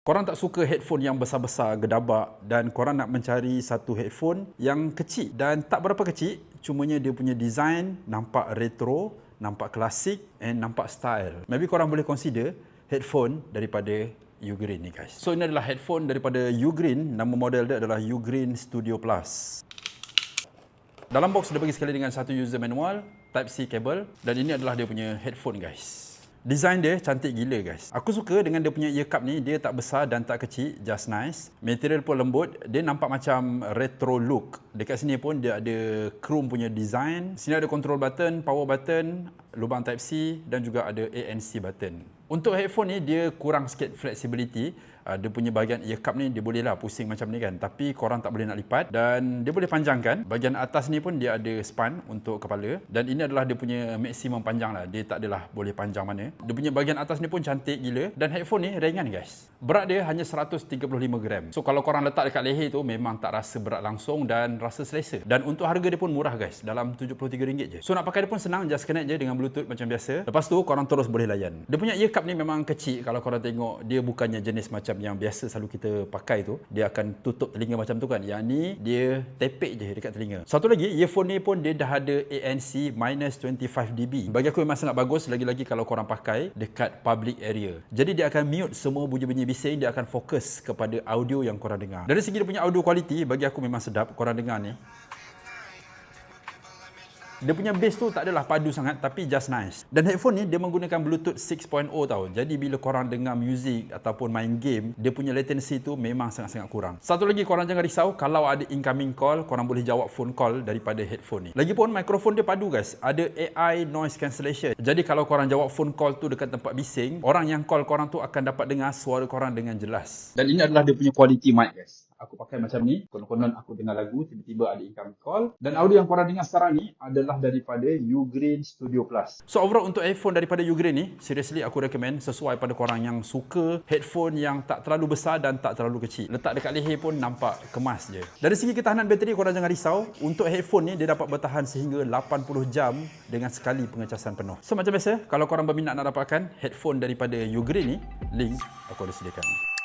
Korang tak suka headphone yang besar-besar, gedabak, dan korang nak mencari satu headphone yang kecil dan tak berapa kecil, cumanya dia punya design nampak retro, nampak klasik and nampak style. Maybe korang boleh consider headphone daripada Ugreen ni guys. So ini adalah headphone daripada Ugreen, nama model dia adalah Ugreen Studio Plus. Dalam box dia bagi sekali dengan satu user manual, Type-C cable, dan ini adalah dia punya headphone guys. Design dia cantik gila guys. Aku suka dengan dia punya ear cup ni, dia tak besar dan tak kecil, just nice. Material pun lembut, dia nampak macam retro look. Dekat sini pun dia ada chrome punya design. Sini ada control button, power button, lubang Type-C dan juga ada ANC button. Untuk headphone ni dia kurang sikit flexibility. Dia punya bahagian ear cup ni dia boleh lah pusing macam ni kan, tapi korang tak boleh nak lipat, dan dia boleh panjangkan. Bahagian atas ni pun dia ada span untuk kepala, dan ini adalah dia punya maksimum panjang lah, dia tak adalah boleh panjang mana. Dia punya bahagian atas ni pun cantik gila, dan headphone ni ringan guys. Berat dia hanya 135 gram. So kalau korang letak dekat leher tu memang tak rasa berat langsung dan rasa selesa. Dan untuk harga dia pun murah guys, dalam RM73 je. So nak pakai dia pun senang, just connect je dengan Bluetooth macam biasa. Lepas tu korang terus boleh layan. Dia punya ear cup ni memang kecil, kalau korang tengok dia bukannya jenis macam yang biasa selalu kita pakai tu, dia akan tutup telinga macam tu kan. Yang ni dia tepek je dekat telinga. Satu lagi, earphone ni pun dia dah ada ANC -25 dB. Bagi aku memang sangat bagus, lagi-lagi kalau korang pakai dekat public area. Jadi dia akan mute semua bunyi-bunyi bising, dia akan fokus kepada audio yang korang dengar. Dari segi dia punya audio quality, bagi aku memang sedap. Korang dengar ni, dia punya bass tu tak adalah padu sangat, tapi just nice. Dan headphone ni dia menggunakan Bluetooth 6.0 tau. Jadi bila korang dengar music ataupun main game, dia punya latency tu memang sangat-sangat kurang. Satu lagi, korang jangan risau kalau ada incoming call, korang boleh jawab phone call daripada headphone ni. Lagipun mikrofon dia padu guys, ada AI noise cancellation. Jadi kalau korang jawab phone call tu dekat tempat bising, orang yang call korang tu akan dapat dengar suara korang dengan jelas. Dan ini adalah dia punya quality mic guys. Aku pakai macam ni, konon-konon aku dengar lagu, tiba-tiba ada incoming call. Dan audio yang korang dengar sekarang ni adalah daripada Ugreen Studio Plus. So overall untuk headphone daripada Ugreen ni, seriously aku recommend, sesuai pada korang yang suka headphone yang tak terlalu besar dan tak terlalu kecil. Letak dekat leher pun nampak kemas je. Dari segi ketahanan bateri, korang jangan risau. Untuk headphone ni dia dapat bertahan sehingga 80 jam dengan sekali pengecasan penuh. So macam biasa, kalau korang berminat nak dapatkan headphone daripada Ugreen ni, link aku ada sediakan.